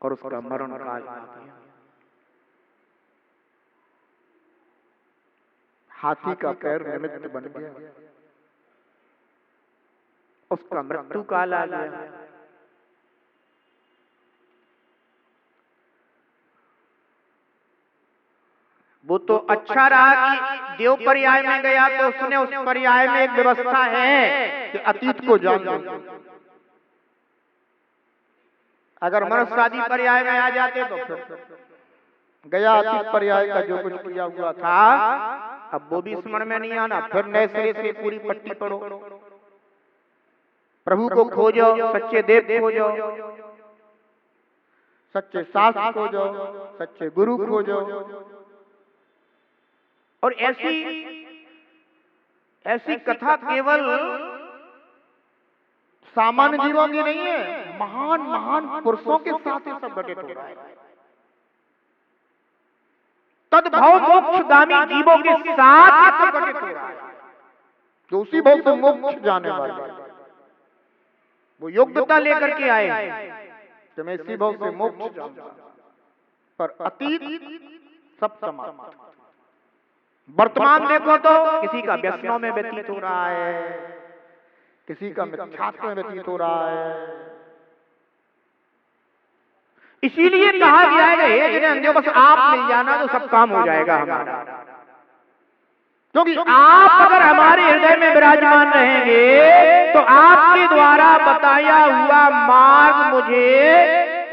और उसका मरण काल आ गया। हाथी का पैर निमित्त बन गया, उसका मृत्यु काल आ गया। वो तो अच्छा रहा कि देव पर्याय में गया तो उसने उस पर्याय में एक व्यवस्था है कि अतीत को जान दो। अगर मनुष्य आदि पर्याय में आ जाते तो फिर गया अतीत पर्याय का जो कुछ किया हुआ था अब वो भी स्मरण में नहीं आना, फिर नए सिरे से पूरी पट्टी पढ़ो, प्रभु को खोजो, सच्चे देव खोजो, सच्चे शास्त्र खोजो, सच्चे गुरु खोजो। और ऐसी कथा केवल सामान्य जीवों की नहीं है, महान महान पुरुषों के साथ ये सब घटित हो रहा है। तद्भव मोक्षगामी जीवों के साथ ये सब घटित हो रहा है, जो उसी भाव से मोक्ष जाने वाले वो योग्यता लेकर के आए कि मैं इसी भाव से मोक्ष जाऊंगा। पर अतीत सब समाप्त। वर्तमान देखो तो किसी का व्यसनों में व्यतीत हो रहा है, किसी का मिथ्यात्व में व्यतीत हो रहा है। इसीलिए कहा गया है जिन्हें अंधों बस आप मिल जाना तो सब काम हो जाएगा हमारा। क्योंकि आप अगर हमारे हृदय में विराजमान रहेंगे तो आपके द्वारा बताया हुआ मार्ग मुझे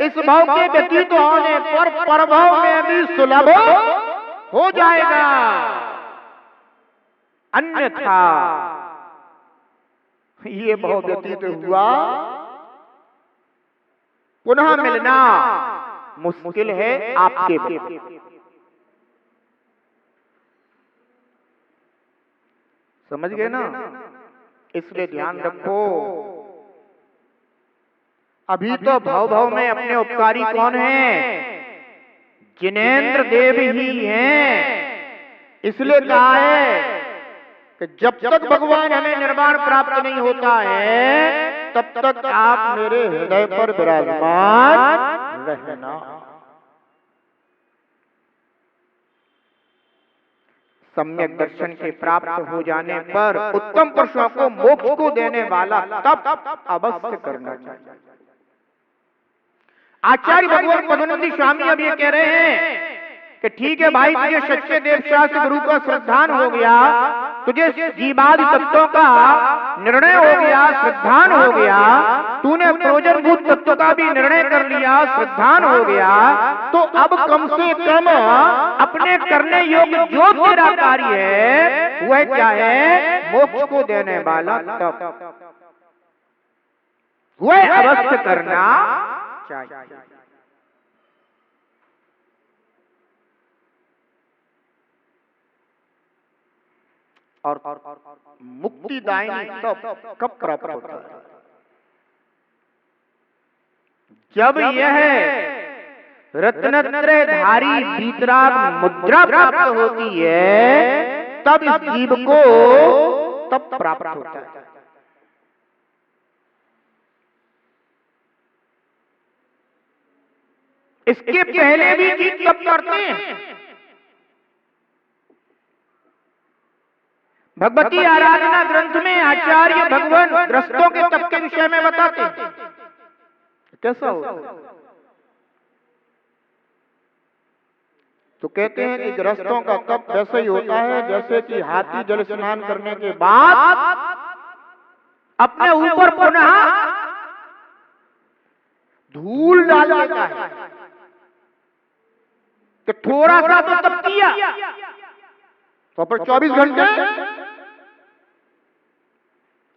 इस भाव के व्यतीत होने पर परभव में भी सुलभ हो जाएगा। अन्यथा ये भाव व्यतीत हुआ पुनः मिलना मुश्किल है आपके बिना। समझ गए ना? इसलिए ध्यान रखो, अभी तो भव भव में अपने उपकारी कौन हैं? जिनेंद्र देव ही हैं। इसलिए कहा है कि जब तक भगवान हमें निर्वाण प्राप्त नहीं होता है तब तक आप मेरे हृदय पर विराजमान रहना। सम्यक दर्शन के प्राप्त हो जाने पर उत्तम पुरुषों को मोक्ष को देने वाला तप अवश्य करना चाहिए। आचार्य भगवान पद्मनंदी स्वामी अब ये कह रहे हैं कि ठीक है भाई, तुझे सच्चे देव शास्त्र गुरु का श्रद्धान हो गया, तुझे जीवादि तत्वों का निर्णय हो गया, श्रद्धान हो गया, तूने प्रयोजनभूत तत्व का भी निर्णय कर लिया, श्रद्धान हो गया, तो अब कम से कम अपने करने योग्य जो तेरा कार्य है वह क्या है? मोक्ष को देने वाला तप वह अवश्य करना चाहिए। और मुक्तिदायिनी तब कब प्राप्त होता है? जब यह रत्नत्रयधारी वीतराग मुद्रा प्राप्त होती है तब इस जीव को तब प्राप्त होता है। इसके पहले भी जीव तप करते हैं। भगवती आराधना ग्रंथ में आचार्य भगवान ग्रस्तों के तप के विषय में बताते हैं। कैसा होता है? तो कहते हैं कि ग्रस्तों का तप वैसे ही होता है जैसे कि हाथी जल स्नान करने के बाद अपने ऊपर पुनः धूल डाल देता है कि थोड़ा सा तो तप किया तो पर 24 घंटे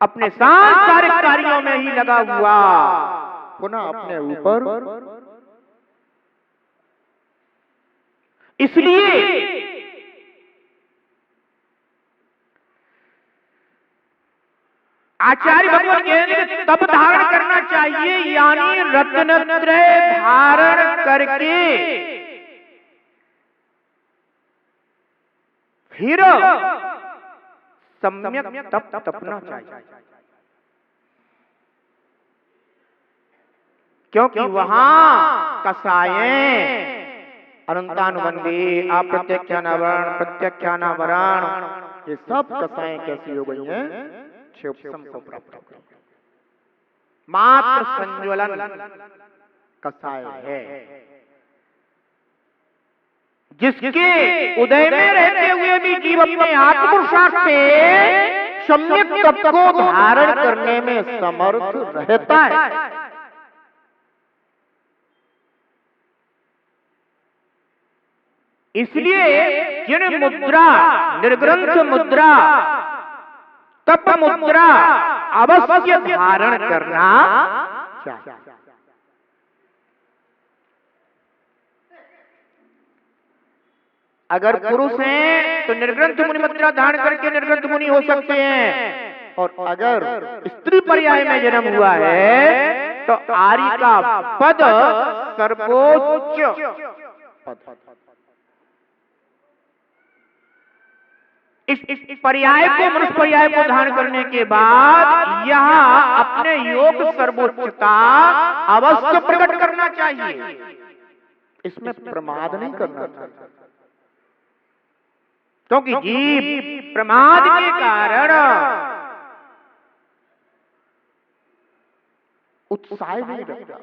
अपने सांसारिक कार्यों में ही लगा हुआ पुनः अपने ऊपर। इसलिए आचार्य भगवान कहेंगे तप धारण करना चाहिए, यानी रत्नत्रय धारण करके फिर सम्यक तप तपना चाहिए। क्योंकि वहां कसायें अनंतानुबंधी, अप्रत्याख्यानावरण, प्रत्याख्यानावरण, ये सब कसाएं कैसी हो गई हैं? क्षयोपशम को प्राप्त हो गई। मात्र संज्वलन कसाय है, जिसके उदय में रहते हुए भी जीव अपने आत्मपुरुषार्थ से सम्यक तप को धारण करने में समर्थ रहता है। इसलिए जिन मुद्रा, निर्ग्रंथ मुद्रा, तप मुद्रा अवश्य धारण करना चाहिए। अगर पुरुष हैं तो निर्ग्रंथ मुनि मुद्रा धारण करके निर्ग्रंथ मुनि हो सकते हैं, और अगर स्त्री पर्याय में जन्म हुआ है तो आर्य का पद सर्वोच्च पद। इस पर्याय को, मनुष्य पर्याय को धारण करने के बाद यहाँ अपने योग सर्वोच्चता अवश्य प्रकट करना चाहिए। इसमें प्रमाद नहीं करना चाहिए, क्योंकि जीव प्रमाद के कारण उत्साह नहीं रखता।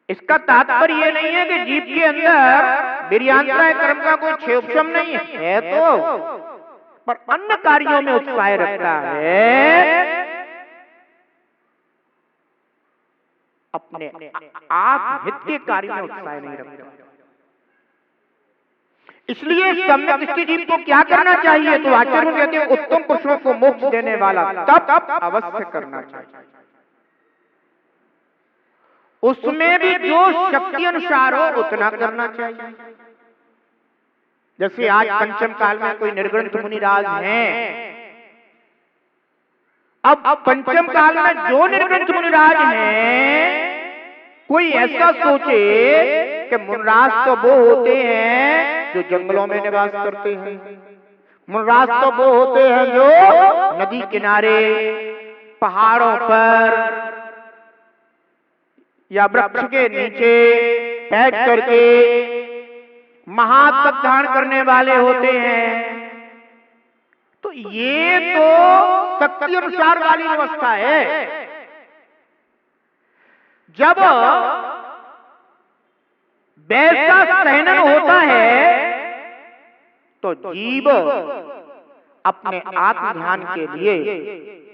इसका तात्पर्य ये नहीं है कि जीव के अंदर वीर्यान्तराय कर्म का कोई क्षयोपशम नहीं है, तो पर अन्य कार्यों में उत्साह रखता है, अपने आत्महित के कार्य में उत्साह नहीं रखता। इसलिए सम्यक दृष्टि जीव को क्या करना चाहिए? तो आचार्य कहते हैं उत्तम पुरुषों को मोक्ष देने वाला तप अवश्य करना चाहिए। उसमें भी जो शक्ति अनुसार हो उतना करना चाहिए। जैसे आज पंचम काल में कोई निर्ग्रंथ मुनिराज हैं, अब पंचम काल में जो निर्ग्रंथ मुनिराज हैं, कोई ऐसा सोचे कि मुनिराज तो वो होते हैं जो जंगलों में निवास करते हैं, मुनिराज तो वो होते हैं जो नदी किनारे, पहाड़ों पर या वृक्ष के नीचे बैठ करके महातप धारण करने वाले होते हैं। तो ये तो शक्ति अनुसार वाली अवस्था है। जब वैसा सहनन होता है तो जीव अपने आत्म ध्यान के लिए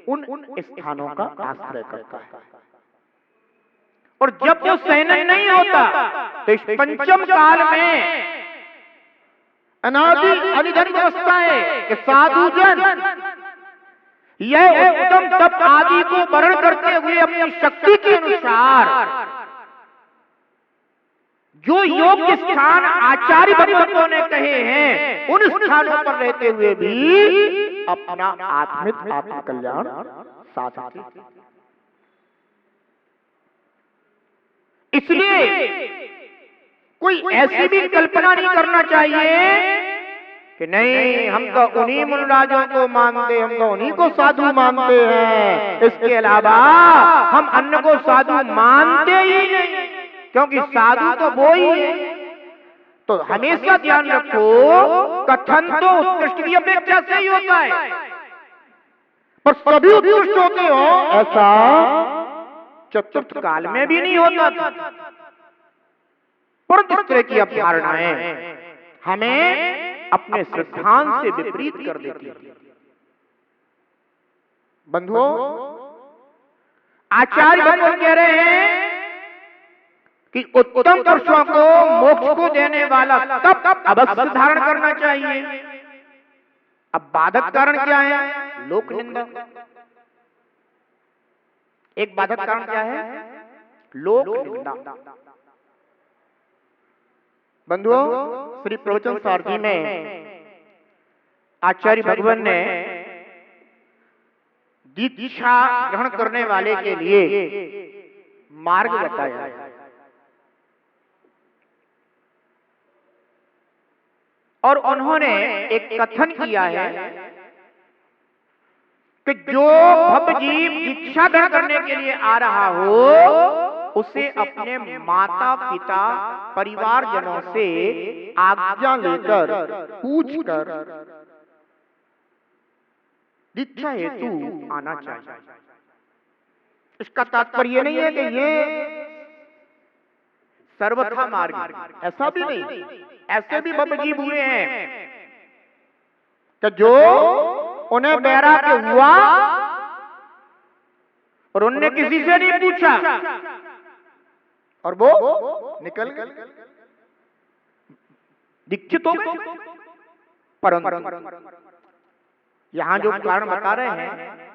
उन स्थानों का आश्रय करता है, और जब वो सहनन नहीं होता तो इस पंचम काल में अनादि अनिधन अवस्था है कि साधु जन यह उत्तम तप आदि को वर्ण करते हुए अपनी शक्ति के अनुसार जो योग्य स्थान आचार्य भगवंतों ने कहे हैं उन स्थानों पर रहते हुए भी अपना आत्मिक आत्म कल्याण साधते हैं। इसलिए कोई ऐसी भी कल्पना नहीं करना चाहिए कि नहीं हम तो उन्हीं मुनिराजों को मानते, हम तो उन्हीं को साधु मानते हैं, इसके अलावा हम अन्य को साधु मानते ही नहीं, क्योंकि साधु तो वो ही है। तो हमेशा ध्यान रखो, कथन तो उत्कृष्ट की अपेक्षा से ही होता है, पर सभी उत्कृष्ट होते हो ऐसा चतुर्थ काल में भी नहीं होता था। परंतु इस तरह की अवधारणाएं हमें अपने सिद्धांत से विपरीत कर देती है। बंधुओं, आचार्य भगवान कह रहे हैं कि उत्तम पुरुषों को मोक्ष को देने वाला तप अवश्य धारण करना चाहिए। अब बाधक कारण क्या है? लोक निंदा। एक बाधक कारण क्या है? लोक निंदा। बंधुओं, श्री प्रवचन सारथी में आचार्य भगवान ने दीक्षा ग्रहण करने वाले के लिए मार्ग बताया है, और उन्होंने एक कथन किया है कि जो भवजीव दीक्षा ग्रहण करने के लिए आ रहा हो उसे अपने माता पिता परिवार जनों से आज्ञा लेकर पूछकर दीक्षा हेतु आना चाहिए। इसका तात्पर्य नहीं है कि ये सर्वथा मार्ग, ऐसा भी नहीं। ऐसे भी भवजीव हुए हैं कि जो उन्हें वैराग्य हुआ और उनने किसी से नहीं पूछा और वो निकल गए, दीक्षित हो गए। परंतु यहां जो कारण बता रहे हैं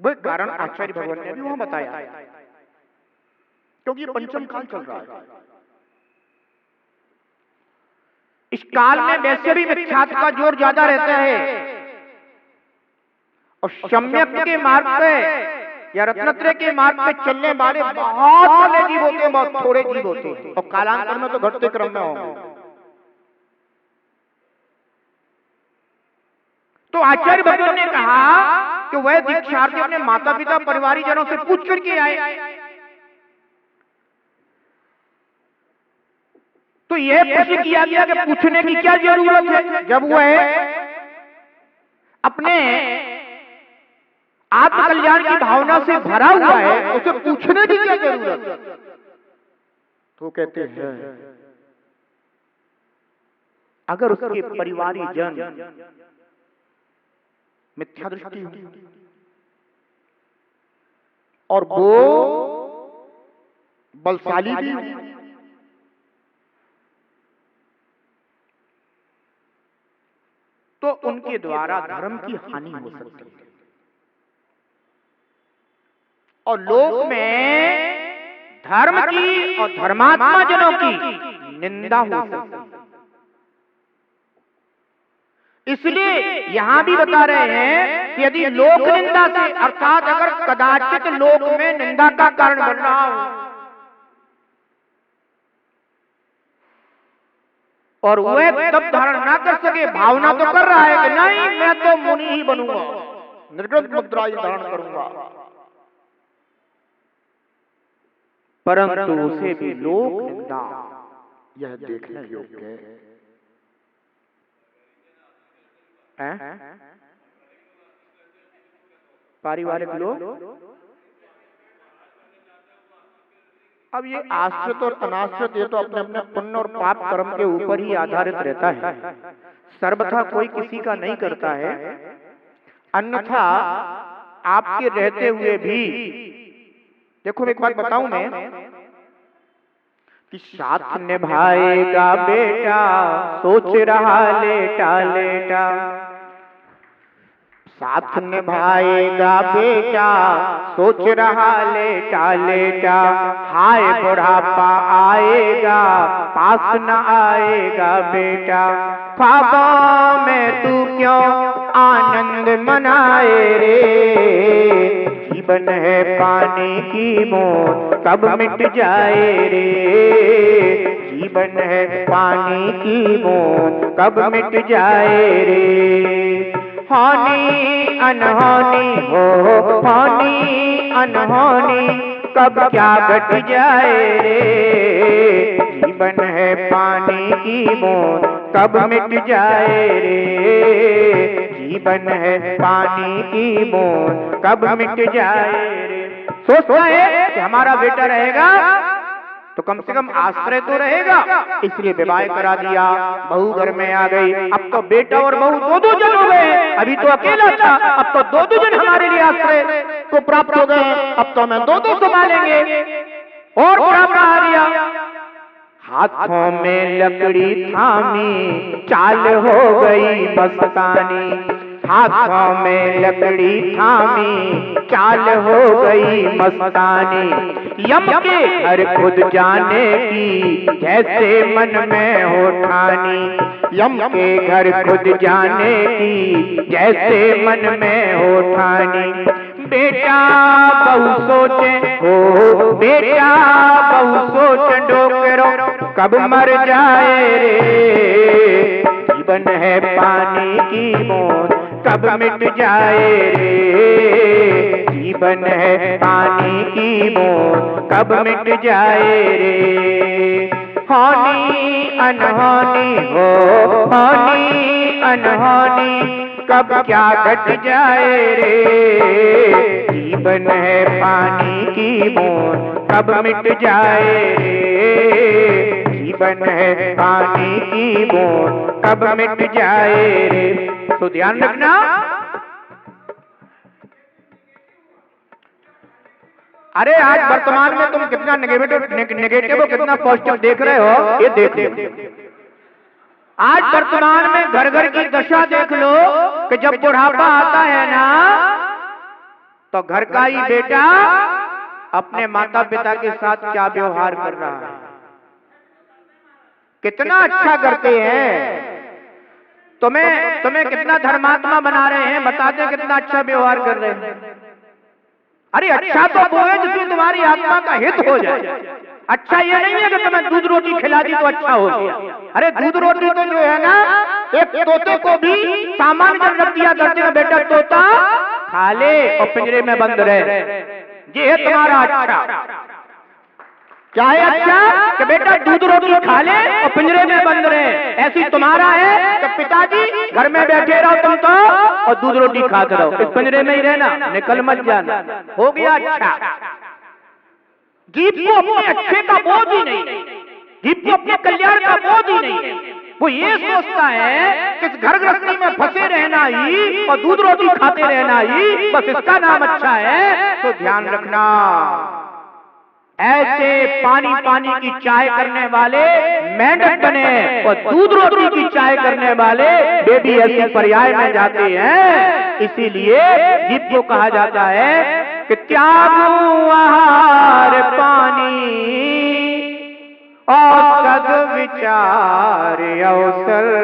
वो कारण आचार्य भगवान ने भी वहां बताया, क्योंकि ये पंचम काल चल रहा है। इस काल में वैसे भी मिथ्यात्व का जोर ज्यादा रहता है और सम्यक के मार्ग पे या रत्नत्रय के मार्ग पे चलने वाले बहुत सारे जीव होते हैं, बहुत थोड़े जीव होते हैं और कालांतर में तो घटते क्रम में होंगे। तो आचार्य भगवान ने कहा कि वह दीक्षार्थी अपने माता पिता परिवारी जनों से पूछ करके आए। तो यह प्रश्न किया गया कि पूछने की क्या जरूरत है, जब वह अपने आत्मकल्याण की भावना से भरा हुआ है उसे पूछने की क्या जरूरत है। तो कहते हैं अगर उसके परिवारी जन मिथ्या दृष्टि हो और वो बलशाली भी हो तो उनके द्वारा धर्म की हानि हो सकती है और लोक में धर्म की और धर्मात्मा जनों की निंदा हो सकती है। इसलिए यहां भी बता रहे हैं कि यदि लोक निंदा से, अर्थात अगर कदाचित लोक में निंदा का कारण बन रहा हो और वह तब धारण ना कर सके, भावना तो कर रहा है कि नहीं मैं तो मुनि ही बनूंगा, निर्गत मुद्रा ही धारण करूंगा, परंतु उसे भी लोक निंदा यह देखने योग्य है। पारिवारिक लोग अब ये आश्रित और अनाश्रित ये तो अपने अपने पुण्य और पाप कर्म के ऊपर ही आधारित रहता है, सर्वथा कोई किसी का नहीं करता है। अन्यथा आपके रहते हुए भी देखो एक बात बताऊं मैं कि साथ निभाएगा बेटा सोच रहा लेटा लेटा, साथ निभाएगा बेटा सोच रहा लेटा लेटा, हाय बुढ़ापा आएगा पास न आएगा बेटा, ख्वाबों में तू क्यों आनंद मनाए रे, जीवन है पानी की बूंद कब मिट जाए रे, जीवन है पानी की बूंद कब मिट जाए रे, होनी अनहोनी हो होनी अनहोनी कब क्या घट जाए रे, जीवन है पानी की बूंद कब मिट जाए रे, जीवन है पानी की बूंद कब मिट जाए रे। सोचता है कि हमारा बेटा रहेगा तो कम से कम आश्रय तो रहेगा, इसलिए विवाह करा दिया, बहू घर में आ गई, अब तो बेटा और बहू दो दो जन हो गए, अभी तो अकेला था, अब तो दो दो जन हमारे लिए आश्रय को प्राप्त हो गए, अब तो हमें दो दो संभालेंगे। और क्या कहा गया, हाथों में लकड़ी थामी चाल हो गई मस्तानी, हाथों में लकड़ी थामी चाल हो गई मस्तानी, यम के घर खुद जाने की जैसे मन में हो ठानी, यम के घर खुद जाने की जैसे मन में हो ठानी, बेटा बहु सोचे हो बेटा बहु सोच डोकरो कब मर जाए रे, जीवन है पानी की बूंद कब मिट जाए रे, जीवन है पानी की बूंद कब मिट जाए रे। होनी अनहोनी हो, होनी अनहोनी कब क्या घट जाए रे, जीवन है पानी की बूंद कब मिट जाए रे, जीवन है पानी की बूंद कब मिट जाए रे। तो ध्यान रखना, अरे आज वर्तमान में तुम कितना नेगेटिव हो, कितना पॉजिटिव देख रहे हो, ये देख लो। आज वर्तमान में घर घर की दशा देख लो कि जब बुढ़ापा आता है ना, तो घर का ही बेटा अपने माता पिता के साथ क्या व्यवहार कर रहा है, कितना अच्छा करते हैं। तुम्हें कितना धर्मात्मा बना रहे हैं, बताते कितना अच्छा व्यवहार कर रहे हैं। अरे अच्छा तो वो है जिसमें तुम्हारी आत्मा का हित हो जाए। अच्छा ये नहीं है कि तुम्हें दूध रोटी खिला दी तो अच्छा हो गया। अरे दूध रोटी तो जो है ना, एक तोते को भी सामान जब रख दिया करते हैं, बेटा तोता खा ले और पिंजरे में बंद रहे, ये है तुम्हारा अच्छा। क्या है अच्छा? कि बेटा दूध रोटी खा ले और पिंजरे में बंद रहे। ऐसी तुम्हारा है कि पिताजी घर में बैठे रहो तुम तो और दूध रोटी खाते रहो, इस पिंजरे में ही रहना, निकल मत जाना, हो गया अच्छा। जीव को अपने अच्छे का बोझ ही नहीं, जीव को अपने कल्याण का बोझ ही नहीं है। वो ये सोचता है कि इस घर गृहस्थी में फंसे रहना ही और दूध रोटी खाते रहना ही बस इसका नाम अच्छा है। तो ध्यान रखना, ऐसे पानी पानी की चाय करने वाले मेंढक बने और दूध रोटी की चाय करने वाले वे भी ऐसी पर्याय में जाते हैं। इसीलिए जीव को कहा जाता है कि त्यागो आहार पानी और सद विचार अवसर।